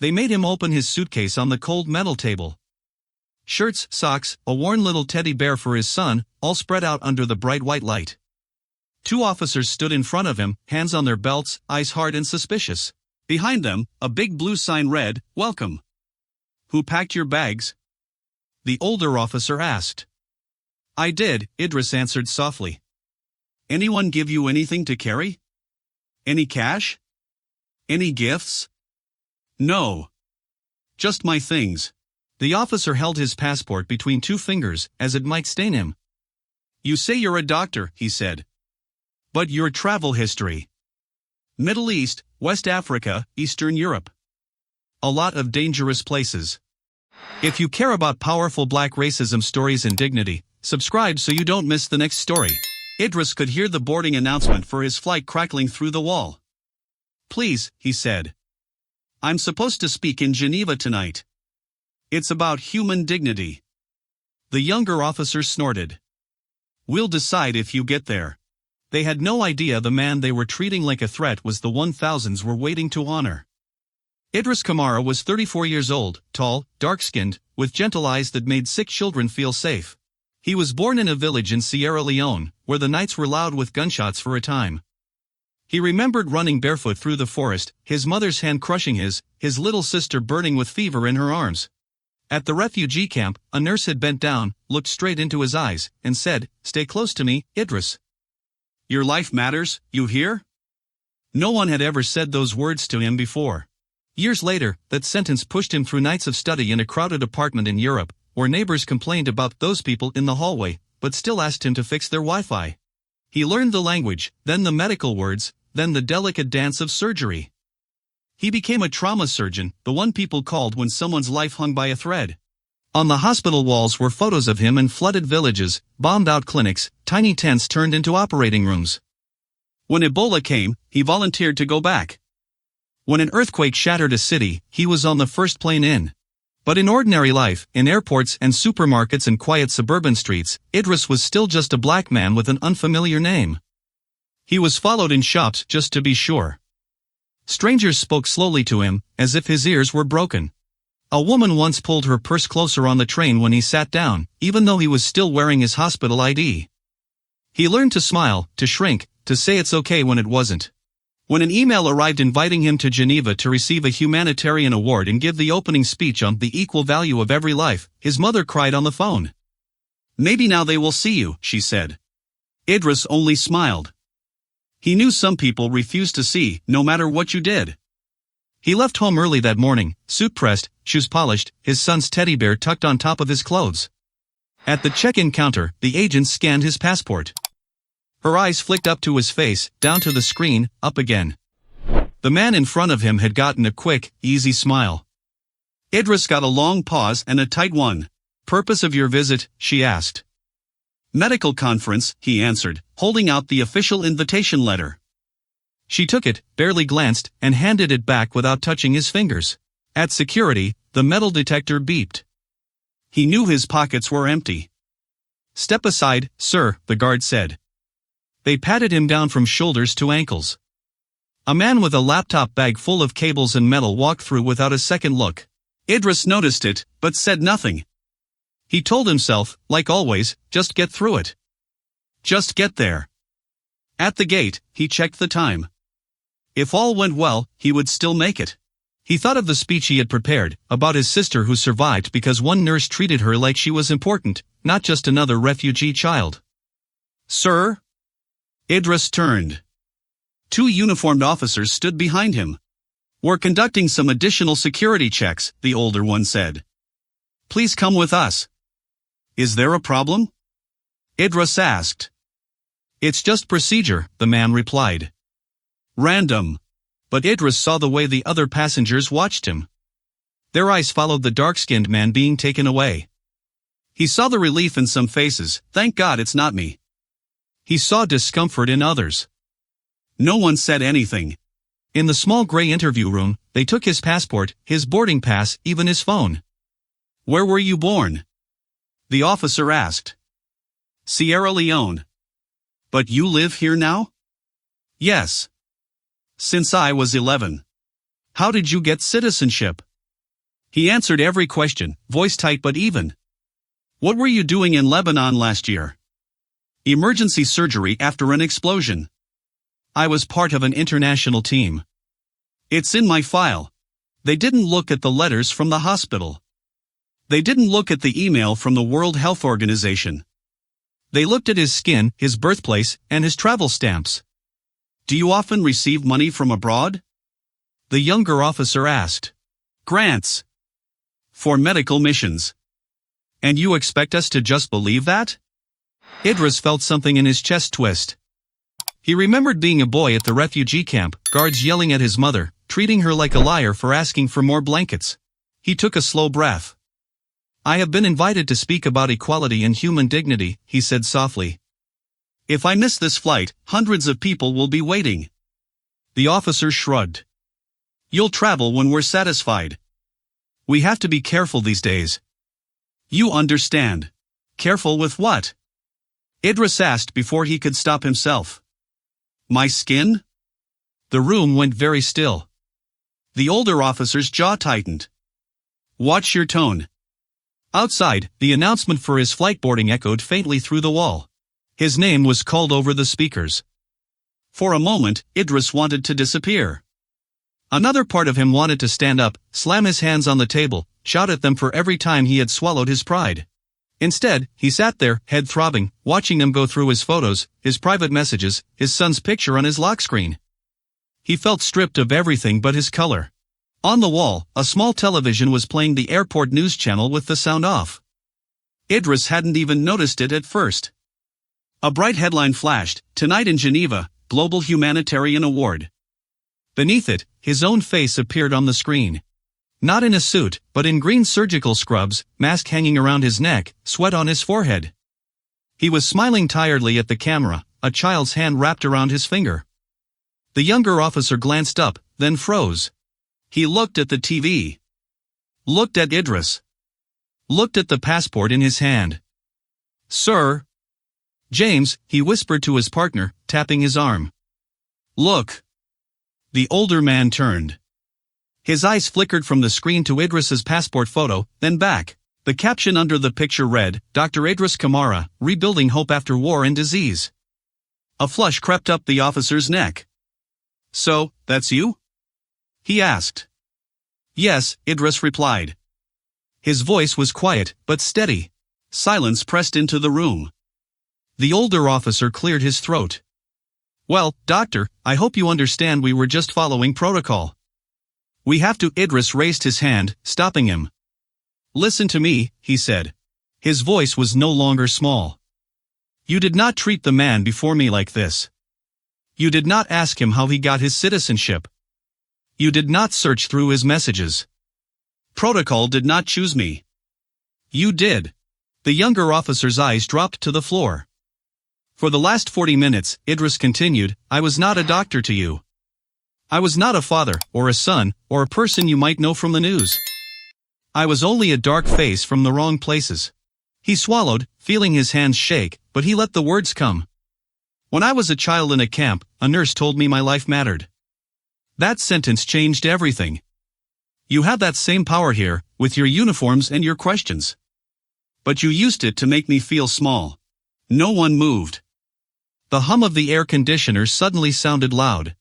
They made him open his suitcase on the cold metal table. Shirts, socks, a worn little teddy bear for his son, all spread out under the bright white light. 2 officers stood in front of him, hands on their belts, eyes hard and suspicious. Behind them, a big blue sign read, "Welcome." "Who packed your bags?" the older officer asked. "I did," Idris answered softly. "Anyone give you anything to carry? Any cash? Any gifts?" "No. Just my things." The officer held his passport between 2 fingers, as it might stain him. "You say you're a doctor," he said. "But your travel history? Middle East, West Africa, Eastern Europe. A lot of dangerous places." If you care about powerful black racism stories and dignity, subscribe so you don't miss the next story. Idris could hear the boarding announcement for his flight crackling through the wall. "Please," he said. "I'm supposed to speak in Geneva tonight. It's about human dignity." The younger officer snorted. "We'll decide if you get there." They had no idea the man they were treating like a threat was the one thousands were waiting to honor. Idris Kamara was 34 years old, tall, dark-skinned, with gentle eyes that made sick children feel safe. He was born in a village in Sierra Leone, where the nights were loud with gunshots for a time. He remembered running barefoot through the forest, his mother's hand crushing his little sister burning with fever in her arms. At the refugee camp, a nurse had bent down, looked straight into his eyes, and said, "Stay close to me, Idris. Your life matters, you hear?" No one had ever said those words to him before. Years later, that sentence pushed him through nights of study in a crowded apartment in Europe, where neighbors complained about those people in the hallway, but still asked him to fix their Wi-Fi. He learned the language, then the medical words, then the delicate dance of surgery. He became a trauma surgeon, the one people called when someone's life hung by a thread. On the hospital walls were photos of him in flooded villages, bombed-out clinics, tiny tents turned into operating rooms. When Ebola came, he volunteered to go back. When an earthquake shattered a city, he was on the first plane in. But in ordinary life, in airports and supermarkets and quiet suburban streets, Idris was still just a black man with an unfamiliar name. He was followed in shops just to be sure. Strangers spoke slowly to him, as if his ears were broken. A woman once pulled her purse closer on the train when he sat down, even though he was still wearing his hospital ID. He learned to smile, to shrink, to say it's okay when it wasn't. When an email arrived inviting him to Geneva to receive a humanitarian award and give the opening speech on the equal value of every life, his mother cried on the phone. "Maybe now they will see you," she said. Idris only smiled. He knew some people refused to see, no matter what you did. He left home early that morning, suit pressed, shoes polished, his son's teddy bear tucked on top of his clothes. At the check-in counter, the agent scanned his passport. Her eyes flicked up to his face, down to the screen, up again. The man in front of him had gotten a quick, easy smile. Idris got a long pause and a tight one. "Purpose of your visit?" she asked. "Medical conference," he answered, holding out the official invitation letter. She took it, barely glanced, and handed it back without touching his fingers. At security, the metal detector beeped. He knew his pockets were empty. "Step aside, sir," the guard said. They patted him down from shoulders to ankles. A man with a laptop bag full of cables and metal walked through without a second look. Idris noticed it, but said nothing. He told himself, like always, just get through it. Just get there. At the gate, he checked the time. If all went well, he would still make it. He thought of the speech he had prepared, about his sister who survived because one nurse treated her like she was important, not just another refugee child. "Sir?" Idris turned. 2 uniformed officers stood behind him. "We're conducting some additional security checks," the older one said. "Please come with us." "Is there a problem?" Idris asked. "It's just procedure," the man replied. Random. But Idris saw the way the other passengers watched him. Their eyes followed the dark-skinned man being taken away. He saw the relief in some faces, "Thank God it's not me." He saw discomfort in others. No one said anything. In the small gray interview room, they took his passport, his boarding pass, even his phone. "Where were you born?" the officer asked. "Sierra Leone." "But you live here now?" "Yes. Since I was 11. "How did you get citizenship?" He answered every question, voice tight but even. What were you doing in Lebanon last year? Emergency surgery after an explosion. I was part of an international team. It's in my file. They didn't look at the letters from the hospital. They didn't look at the email from the World Health Organization. They looked at his skin, his birthplace, and his travel stamps. Do you often receive money from abroad? The younger officer asked. Grants. For medical missions. And you expect us to just believe that? Idris felt something in his chest twist. He remembered being a boy at the refugee camp, guards yelling at his mother, treating her like a liar for asking for more blankets. He took a slow breath. I have been invited to speak about equality and human dignity, he said softly. If I miss this flight, hundreds of people will be waiting. The officer shrugged. You'll travel when we're satisfied. We have to be careful these days. You understand. Careful with what? Idris asked before he could stop himself. My skin? The room went very still. The older officer's jaw tightened. Watch your tone. Outside, the announcement for his flight boarding echoed faintly through the wall. His name was called over the speakers. For a moment, Idris wanted to disappear. Another part of him wanted to stand up, slam his hands on the table, shout at them for every time he had swallowed his pride. Instead, he sat there, head throbbing, watching them go through his photos, his private messages, his son's picture on his lock screen. He felt stripped of everything but his color. On the wall, a small television was playing the airport news channel with the sound off. Idris hadn't even noticed it at first. A bright headline flashed, Tonight in Geneva, Global Humanitarian Award. Beneath it, his own face appeared on the screen. Not in a suit, but in green surgical scrubs, mask hanging around his neck, sweat on his forehead. He was smiling tiredly at the camera, a child's hand wrapped around his finger. The younger officer glanced up, then froze. He looked at the TV. Looked at Idris. Looked at the passport in his hand. Sir. James, he whispered to his partner, tapping his arm. Look. The older man turned. His eyes flickered from the screen to Idris's passport photo, then back. The caption under the picture read, Dr. Idris Kamara, Rebuilding Hope After War and Disease. A flush crept up the officer's neck. So, that's you? He asked. Yes, Idris replied. His voice was quiet, but steady. Silence pressed into the room. The older officer cleared his throat. Well, doctor, I hope you understand we were just following protocol. We have to. Idris raised his hand, stopping him. Listen to me, he said. His voice was no longer small. You did not treat the man before me like this. You did not ask him how he got his citizenship. You did not search through his messages. Protocol did not choose me. You did. The younger officer's eyes dropped to the floor. For the last 40 minutes, Idris continued, I was not a doctor to you. I was not a father, or a son, or a person you might know from the news. I was only a dark face from the wrong places. He swallowed, feeling his hands shake, but he let the words come. When I was a child in a camp, a nurse told me my life mattered. That sentence changed everything. You have that same power here, with your uniforms and your questions. But you used it to make me feel small. No one moved. The hum of the air conditioner suddenly sounded loud.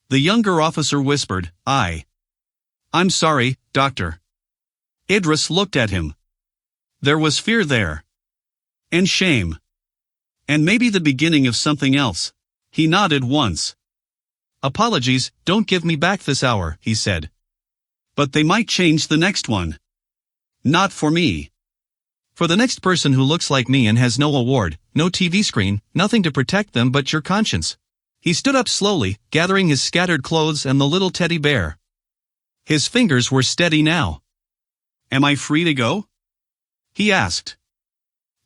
The younger officer whispered, I'm sorry, doctor. Idris looked at him. There was fear there. And shame. And maybe the beginning of something else. He nodded once. Apologies, don't give me back this hour, he said. But they might change the next one. Not for me. For the next person who looks like me and has no award, no TV screen, nothing to protect them but your conscience. He stood up slowly, gathering his scattered clothes and the little teddy bear. His fingers were steady now. Am I free to go? He asked.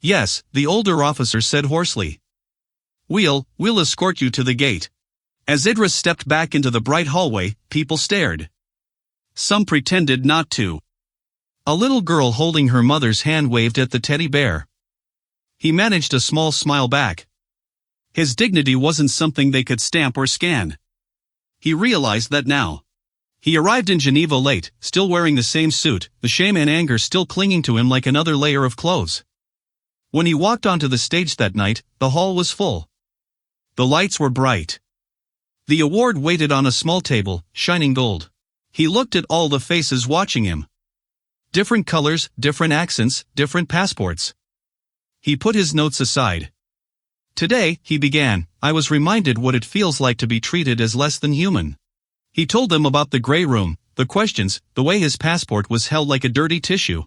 Yes, the older officer said hoarsely. We'll escort you to the gate. As Idris stepped back into the bright hallway, people stared. Some pretended not to. A little girl holding her mother's hand waved at the teddy bear. He managed a small smile back. His dignity wasn't something they could stamp or scan. He realized that now. He arrived in Geneva late, still wearing the same suit, the shame and anger still clinging to him like another layer of clothes. When he walked onto the stage that night, the hall was full. The lights were bright. The award waited on a small table, shining gold. He looked at all the faces watching him. Different colors, different accents, different passports. He put his notes aside. Today, he began, I was reminded what it feels like to be treated as less than human. He told them about the gray room, the questions, the way his passport was held like a dirty tissue.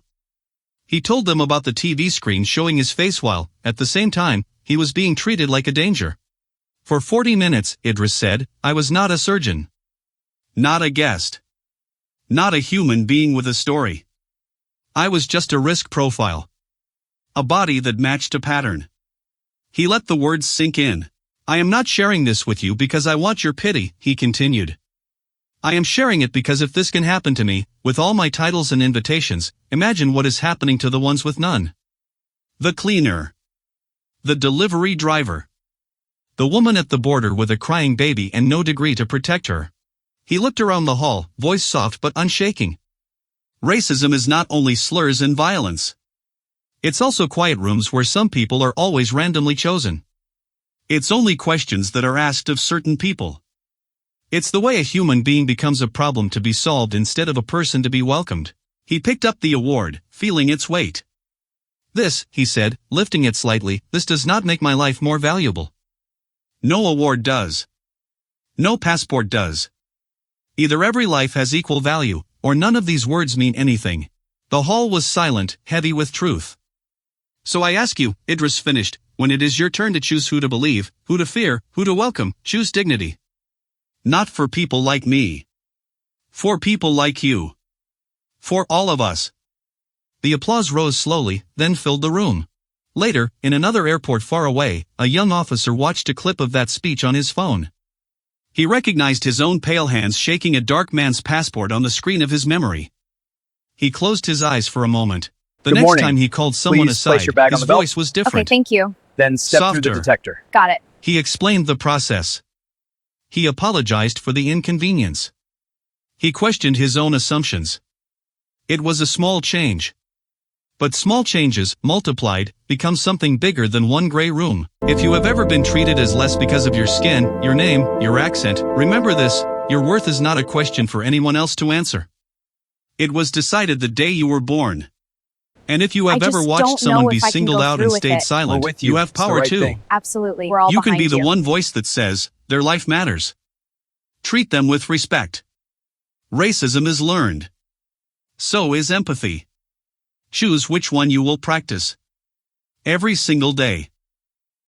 He told them about the TV screen showing his face while, at the same time, he was being treated like a danger. For 40 minutes, Idris said, I was not a surgeon. Not a guest. Not a human being with a story. I was just a risk profile. A body that matched a pattern. He let the words sink in. I am not sharing this with you because I want your pity, he continued. I am sharing it because if this can happen to me, with all my titles and invitations, imagine what is happening to the ones with none. The cleaner. The delivery driver. The woman at the border with a crying baby and no degree to protect her. He looked around the hall, voice soft but unshaking. Racism is not only slurs and violence. It's also quiet rooms where some people are always randomly chosen. It's only questions that are asked of certain people. It's the way a human being becomes a problem to be solved instead of a person to be welcomed. He picked up the award, feeling its weight. This, he said, lifting it slightly, this does not make my life more valuable. No award does. No passport does. Either every life has equal value, or none of these words mean anything. The hall was silent, heavy with truth. So I ask you, Idris finished, when it is your turn to choose who to believe, who to fear, who to welcome, choose dignity. Not for people like me. For people like you. For all of us. The applause rose slowly, then filled the room. Later, in another airport far away, a young officer watched a clip of that speech on his phone. He recognized his own pale hands shaking a dark man's passport on the screen of his memory. He closed his eyes for a moment. The Good next morning. time he called someone Please aside, place your bag on his the belt. voice was different. Okay, thank you. Then step through Softer. the detector. Got it. He explained the process. He apologized for the inconvenience. He questioned his own assumptions. It was a small change. But small changes, multiplied, become something bigger than one gray room. If you have ever been treated as less because of your skin, your name, your accent, remember this, your worth is not a question for anyone else to answer. It was decided the day you were born. And if you have I ever just watched don't someone know be if I can singled go out through and with stayed it. silent, We're with you you. have It's the power right too. thing. Absolutely. We're all You can behind be the you. one voice that says, their life matters. Treat them with respect. Racism is learned. So is empathy. Choose which one you will practice. Every single day.